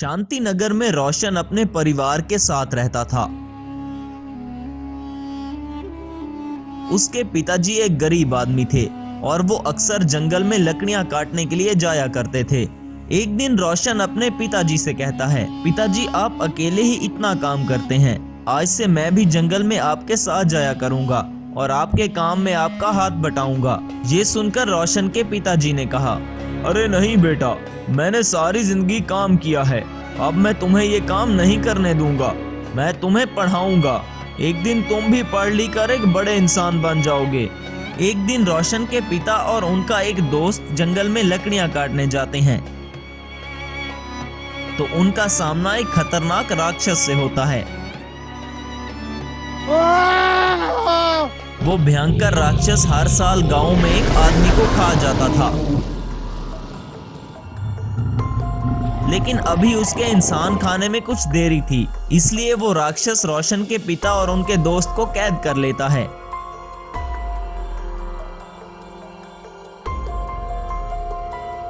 शांति नगर में रोशन अपने परिवार के साथ रहता था। उसके पिताजी एक गरीब आदमी थे और वो अक्सर जंगल में लकड़ियां काटने के लिए जाया करते थे। एक दिन रोशन अपने पिताजी से कहता है, पिताजी आप अकेले ही इतना काम करते हैं, आज से मैं भी जंगल में आपके साथ जाया करूंगा और आपके काम में आपका हाथ बटाऊंगा। ये सुनकर रोशन के पिताजी ने कहा, अरे नहीं बेटा, मैंने सारी जिंदगी काम किया है, अब मैं तुम्हें ये काम नहीं करने दूंगा। मैं तुम्हें पढ़ाऊंगा, एक दिन तुम भी पढ़ लिख कर एक बड़े इंसान बन जाओगे। एक दिन रोशन के पिता और उनका एक दोस्त जंगल में लकड़ियां काटने जाते हैं तो उनका सामना एक खतरनाक राक्षस से होता है। वो भयंकर राक्षस हर साल गांव में एक आदमी को खा जाता था, लेकिन अभी उसके इंसान खाने में कुछ देरी थी, इसलिए वो राक्षस रोशन के पिता और उनके दोस्त को कैद कर लेता है।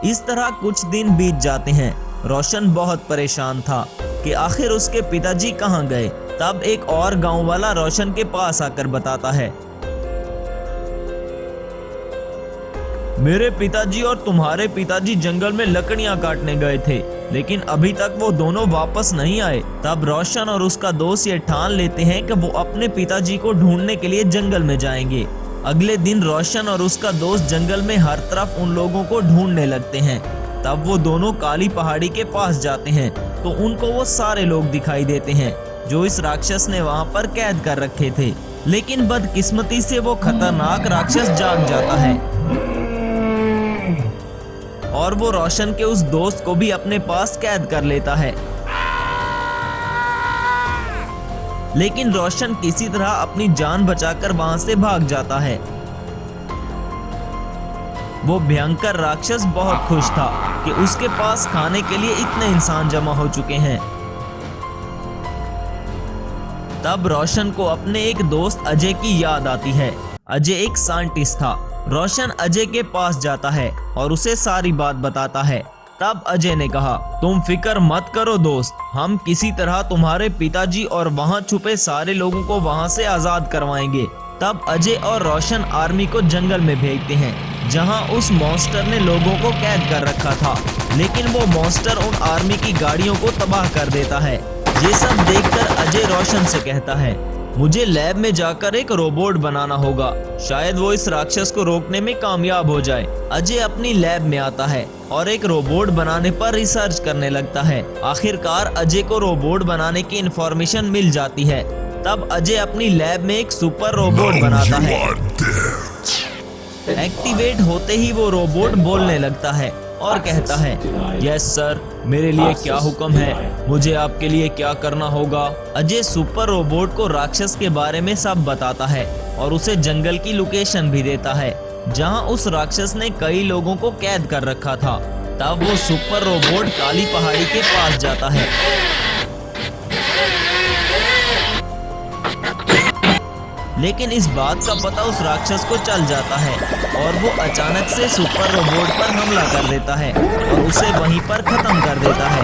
इस तरह कुछ दिन बीत जाते हैं। रोशन बहुत परेशान था कि आखिर उसके पिताजी कहाँ गए। तब एक और गांव वाला रोशन के पास आकर बताता है, मेरे पिताजी और तुम्हारे पिताजी जंगल में लकड़ियां काटने गए थे, लेकिन अभी तक वो दोनों वापस नहीं आए। तब रोशन और उसका दोस्त ये ठान लेते हैं कि वो अपने पिताजी को ढूंढने के लिए जंगल में जाएंगे। अगले दिन रोशन और उसका दोस्त जंगल में हर तरफ उन लोगों को ढूंढने लगते हैं। तब वो दोनों काली पहाड़ी के पास जाते हैं तो उनको वो सारे लोग दिखाई देते हैं जो इस राक्षस ने वहां पर कैद कर रखे थे, लेकिन बदकिस्मती से वो खतरनाक राक्षस जाग जाता है और वो रोशन के उस दोस्त को भी अपने पास कैद कर लेता है। लेकिन रोशन किसी तरह अपनी जान बचाकर वहां से भाग जाता है। वो भयंकर राक्षस बहुत खुश था कि उसके पास खाने के लिए इतने इंसान जमा हो चुके हैं। तब रोशन को अपने एक दोस्त अजय की याद आती है। अजय एक साइंटिस्ट था। रोशन अजय के पास जाता है और उसे सारी बात बताता है। तब अजय ने कहा, तुम फिक्र मत करो दोस्त, हम किसी तरह तुम्हारे पिताजी और वहां छुपे सारे लोगों को वहां से आजाद करवाएंगे। तब अजय और रोशन आर्मी को जंगल में भेजते हैं जहां उस मॉन्स्टर ने लोगों को कैद कर रखा था, लेकिन वो मॉन्स्टर उन आर्मी की गाड़ियों को तबाह कर देता है। ये सब देखकर अजय रोशन से कहता है, मुझे लैब में जाकर एक रोबोट बनाना होगा, शायद वो इस राक्षस को रोकने में कामयाब हो जाए। अजय अपनी लैब में आता है और एक रोबोट बनाने पर रिसर्च करने लगता है। आखिरकार अजय को रोबोट बनाने की इंफॉर्मेशन मिल जाती है। तब अजय अपनी लैब में एक सुपर रोबोट बनाता है। एक्टिवेट होते ही वो रोबोट बोलने लगता है और कहता है, यस सर, मेरे लिए क्या हुक्म है, मुझे आपके लिए क्या करना होगा। अजय सुपर रोबोट को राक्षस के बारे में सब बताता है और उसे जंगल की लोकेशन भी देता है जहां उस राक्षस ने कई लोगों को कैद कर रखा था। तब वो सुपर रोबोट काली पहाड़ी के पास जाता है। लेकिन इस बात का पता उस राक्षस को चल जाता है और वो अचानक से सुपर रोबोट पर हमला कर देता है और उसे वहीं पर खत्म कर देता है।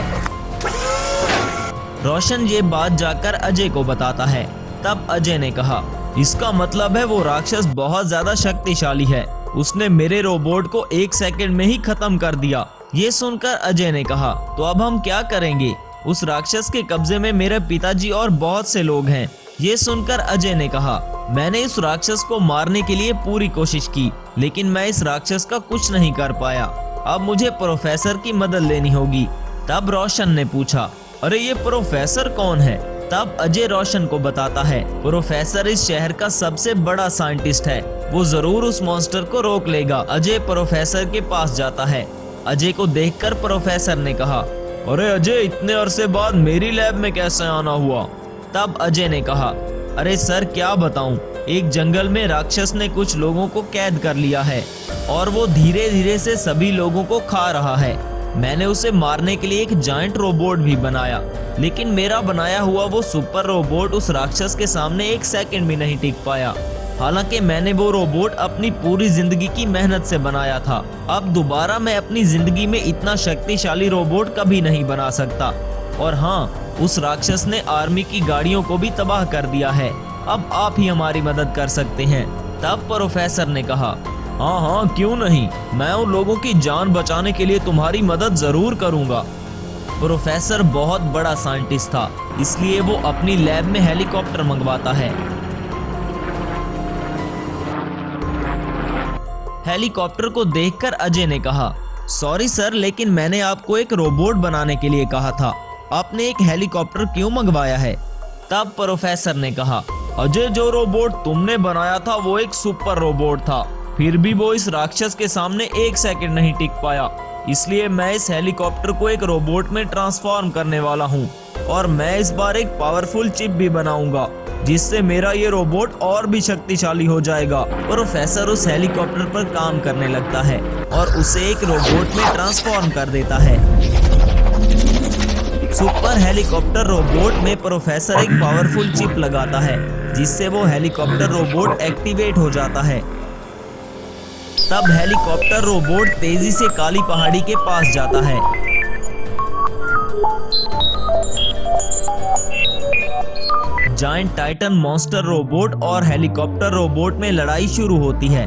रोशन ये बात जाकर अजय को बताता है। तब अजय ने कहा, इसका मतलब है वो राक्षस बहुत ज्यादा शक्तिशाली है, उसने मेरे रोबोट को 1 सेकंड में ही खत्म कर दिया। ये सुनकर अजय ने कहा, तो अब हम क्या करेंगे, उस राक्षस के कब्जे में मेरे पिताजी और बहुत से लोग हैं। ये सुनकर अजय ने कहा, मैंने इस राक्षस को मारने के लिए पूरी कोशिश की, लेकिन मैं इस राक्षस का कुछ नहीं कर पाया। अब मुझे प्रोफेसर की मदद लेनी होगी। तब रोशन ने पूछा, अरे ये प्रोफेसर कौन है। तब अजय रोशन को बताता है, प्रोफेसर इस शहर का सबसे बड़ा साइंटिस्ट है, वो जरूर उस मॉन्स्टर को रोक लेगा। अजय प्रोफेसर के पास जाता है। अजय को देखकर प्रोफेसर ने कहा, अरे अजय, इतने अरसे बाद मेरी लैब में कैसे आना हुआ। तब अजय ने कहा, अरे सर क्या बताऊं, एक जंगल में राक्षस ने कुछ लोगों को कैद कर लिया है और वो धीरे धीरे से सभी लोगों को खा रहा है। मैंने उसे मारने के लिए एक जायंट रोबोट भी बनाया, लेकिन मेरा बनाया हुआ वो सुपर रोबोट उस राक्षस के सामने 1 सेकंड भी नहीं टिक पाया। हालांकि मैंने वो रोबोट अपनी पूरी जिंदगी की मेहनत से बनाया था। अब दोबारा मैं अपनी जिंदगी में इतना शक्तिशाली रोबोट कभी नहीं बना सकता। और हाँ, उस राक्षस ने आर्मी की गाड़ियों को भी तबाह कर दिया है। अब आप ही हमारी मदद कर सकते हैं। तब प्रोफेसर ने कहा, हाँ हाँ क्यों नहीं, मैं उन लोगों की जान बचाने के लिए तुम्हारी मदद जरूर करूंगा। प्रोफेसर बहुत बड़ा साइंटिस्ट था, इसलिए वो अपनी लैब में हेलीकॉप्टर मंगवाता है। हेलीकॉप्टर को देखकर अजय ने कहा, सॉरी सर, लेकिन मैंने आपको एक रोबोट बनाने के लिए कहा था, आपने एक हेलीकॉप्टर क्यों मंगवाया है? तब प्रोफेसर ने कहा, अजय जो रोबोट तुमने बनाया था वो एक सुपर रोबोट था, फिर भी वो इस राक्षस के सामने एक सेकंड नहीं टिक पाया, इसलिए मैं इस हेलीकॉप्टर को एक रोबोट में ट्रांसफॉर्म करने वाला हूँ और मैं इस बार एक पावरफुल चिप भी बनाऊंगा जिससे मेरा ये रोबोट और भी शक्तिशाली हो जाएगा। प्रोफेसर उस हेलीकॉप्टर पर काम करने लगता है और उसे एक रोबोट में ट्रांसफॉर्म कर देता है। सुपर हेलीकॉप्टर रोबोट में प्रोफेसर एक पावरफुल चिप लगाता है जिससे वो हेलीकॉप्टर रोबोट एक्टिवेट हो जाता है। तब हेलीकॉप्टर रोबोट तेजी से काली पहाड़ी के पास जाता है। जायंट टाइटन मॉन्स्टर रोबोट और हेलीकॉप्टर रोबोट में लड़ाई शुरू होती है।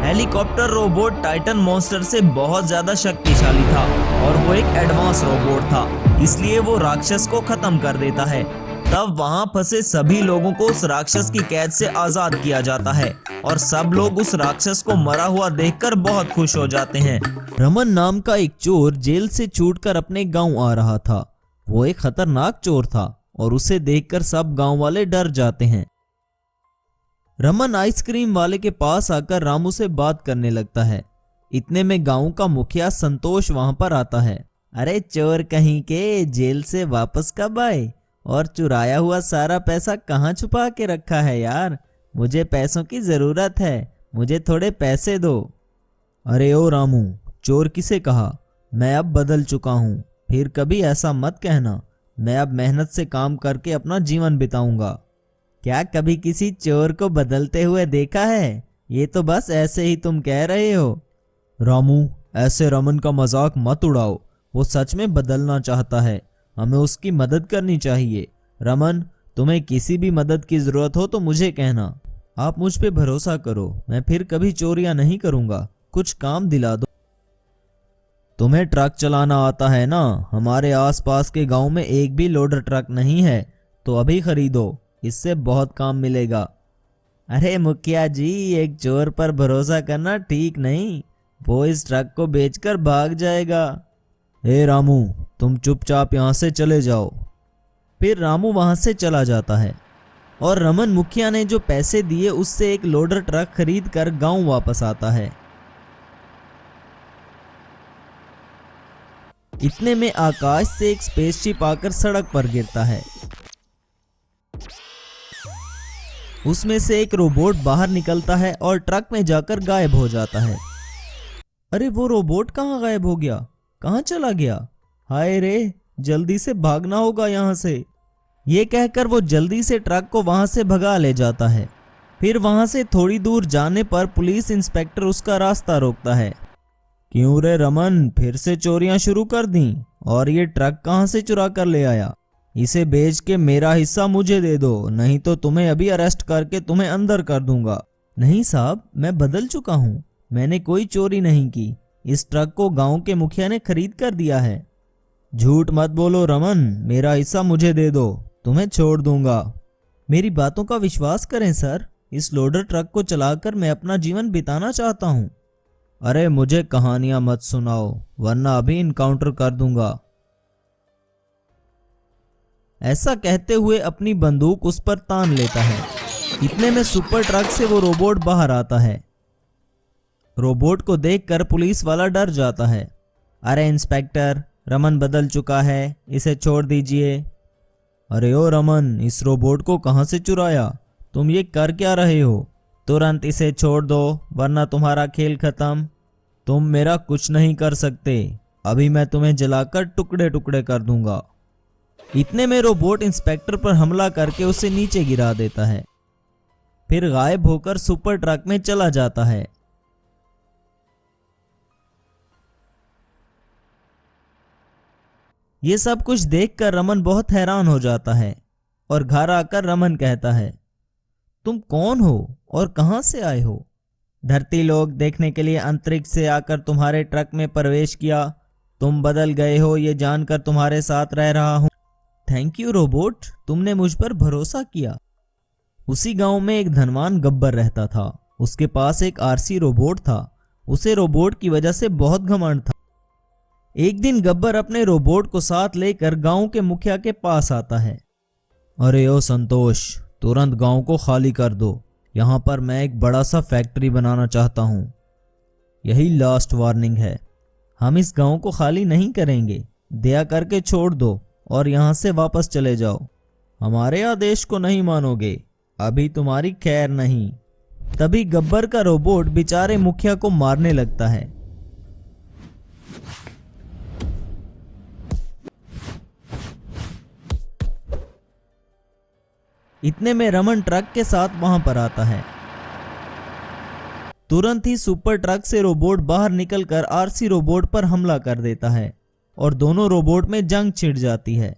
हेलीकॉप्टर रोबोट टाइटन मॉन्स्टर से बहुत ज्यादा शक्तिशाली था और वो एक एडवांस रोबोट था, इसलिए वो राक्षस को खत्म कर देता है। तब वहां फंसे सभी लोगों को उस राक्षस की कैद से आजाद किया जाता है और सब लोग उस राक्षस को मरा हुआ देखकर बहुत खुश हो जाते हैं। रमन नाम का एक चोर जेल से छूटकर अपने गांव आ रहा था। वो एक खतरनाक चोर था और उसे देखकर सब गांव वाले डर जाते हैं। रमन आइसक्रीम वाले के पास आकर रामू से बात करने लगता है। इतने में गांव का मुखिया संतोष वहां पर आता है। अरे चोर कहीं के, जेल से वापस कब आए और चुराया हुआ सारा पैसा कहाँ छुपा के रखा है यार? मुझे पैसों की जरूरत है, मुझे थोड़े पैसे दो। अरे ओ रामू, चोर किसे कहा? मैं अब बदल चुका हूँ, फिर कभी ऐसा मत कहना। मैं अब मेहनत से काम करके अपना जीवन बिताऊंगा। क्या कभी किसी चोर को बदलते हुए देखा है? ये तो बस ऐसे ही तुम कह रहे हो। रामू, ऐसे रमन का मजाक मत उड़ाओ, वो सच में बदलना चाहता है, हमें उसकी मदद करनी चाहिए। रमन, तुम्हें किसी भी मदद की जरूरत हो तो मुझे कहना। आप मुझ पे भरोसा करो, मैं फिर कभी चोरियां नहीं करूंगा। कुछ काम दिला दो। तुम्हें ट्रक चलाना आता है ना? हमारे आसपास के गांव में एक भी लोडर ट्रक नहीं है, तो अभी खरीदो, इससे बहुत काम मिलेगा। अरे मुखिया जी, एक चोर पर भरोसा करना ठीक नहीं, वो इस ट्रक को बेचकर भाग जाएगा। हे रामू, तुम चुपचाप यहाँ से चले जाओ। फिर रामू वहां से चला जाता है और रमन मुखिया ने जो पैसे दिए उससे एक लोडर ट्रक खरीद कर गांव वापस आता है। इतने में आकाश से एक स्पेसशिप आकर सड़क पर गिरता है। उसमें से एक रोबोट बाहर निकलता है और ट्रक में जाकर गायब हो जाता है। अरे वो रोबोट कहाँ गायब हो गया? कहाँ चला गया? हाय रे, जल्दी से भागना होगा यहाँ से। ये कहकर वो जल्दी से ट्रक को वहां से भगा ले जाता है। फिर वहां से थोड़ी दूर जाने पर पुलिस इंस्पेक्टर उसका रास्ता रोकता है। क्यों रे रमन, फिर से चोरियां शुरू कर दी? और ये ट्रक कहाँ से चुरा कर ले आया? इसे बेच के मेरा हिस्सा मुझे दे दो, नहीं तो तुम्हें अभी अरेस्ट करके तुम्हें अंदर कर दूंगा। नहीं साहब, मैं बदल चुका हूँ, मैंने कोई चोरी नहीं की। इस ट्रक को गांव के मुखिया ने खरीद कर दिया है। झूठ मत बोलो रमन, मेरा हिस्सा मुझे दे दो, तुम्हें छोड़ दूंगा। मेरी बातों का विश्वास करें सर, इस लोडर ट्रक को चलाकर मैं अपना जीवन बिताना चाहता हूँ। अरे मुझे कहानियां मत सुनाओ, वरना अभी इनकाउंटर कर दूंगा। ऐसा कहते हुए अपनी बंदूक उस पर तान लेता है। इतने में सुपर ट्रक से वो रोबोट बाहर आता है। रोबोट को देखकर पुलिस वाला डर जाता है। अरे इंस्पेक्टर, रमन बदल चुका है, इसे छोड़ दीजिए। अरे ओ रमन, इस रोबोट को कहां से चुराया? तुम ये कर क्या रहे हो? तुरंत इसे छोड़ दो, वरना तुम्हारा खेल खत्म। तुम मेरा कुछ नहीं कर सकते, अभी मैं तुम्हें जलाकर टुकड़े टुकड़े कर दूंगा। इतने में रोबोट इंस्पेक्टर पर हमला करके उसे नीचे गिरा देता है। फिर गायब होकर सुपर ट्रक में चला जाता है। ये सब कुछ देखकर रमन बहुत हैरान हो जाता है और घर आकर रमन कहता है, तुम कौन हो और कहां से आए हो? धरती लोग देखने के लिए अंतरिक्ष से आकर तुम्हारे ट्रक में प्रवेश किया। तुम बदल गए हो ये जानकर तुम्हारे साथ रह रहा हूं। थैंक यू रोबोट, तुमने मुझ पर भरोसा किया। उसी गांव में एक धनवान गब्बर रहता था। उसके पास एक आरसी रोबोट था। उसे रोबोट की वजह से बहुत घमंड था। एक दिन गब्बर अपने रोबोट को साथ लेकर गांव के मुखिया के पास आता है। अरे ओ संतोष, तुरंत गांव को खाली कर दो। यहाँ पर मैं एक बड़ा सा फैक्ट्री बनाना चाहता हूँ। यही लास्ट वार्निंग है। हम इस गांव को खाली नहीं करेंगे। दया करके छोड़ दो और यहाँ से वापस चले जाओ। हमारे आदेश को नहीं मानोगे, अभी तुम्हारी खैर नहीं। तभी गब्बर का रोबोट बेचारे मुखिया को मारने लगता है। इतने में रमन ट्रक के साथ वहां पर आता है। तुरंत ही सुपर ट्रक से रोबोट बाहर निकलकर आरसी रोबोट पर हमला कर देता है और दोनों रोबोट में जंग छिड़ जाती है।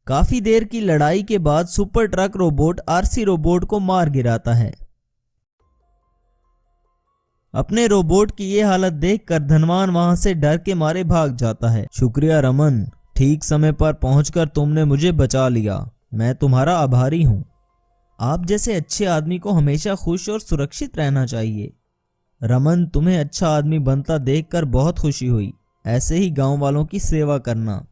काफी देर की लड़ाई के बाद super truck robot RC robot को मार गिराता है। अपने रोबोट की ये हालत देखकर धनवान वहां से डर के मारे भाग जाता है। शुक्रिया रमन, ठीक समय पर पहुंचकर तुमने मुझे बचा लिया। मैं तुम्हारा आभारी हूं। आप जैसे अच्छे आदमी को हमेशा खुश और सुरक्षित रहना चाहिए। रमन, तुम्हें अच्छा आदमी बनता देखकर बहुत खुशी हुई। ऐसे ही गांव वालों की सेवा करना।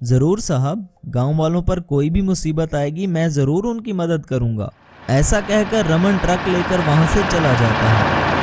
जरूर साहब, गांव वालों पर कोई भी मुसीबत आएगी मैं जरूर उनकी मदद करूंगा। ऐसा कहकर रमन ट्रक लेकर वहां से चला जाता है।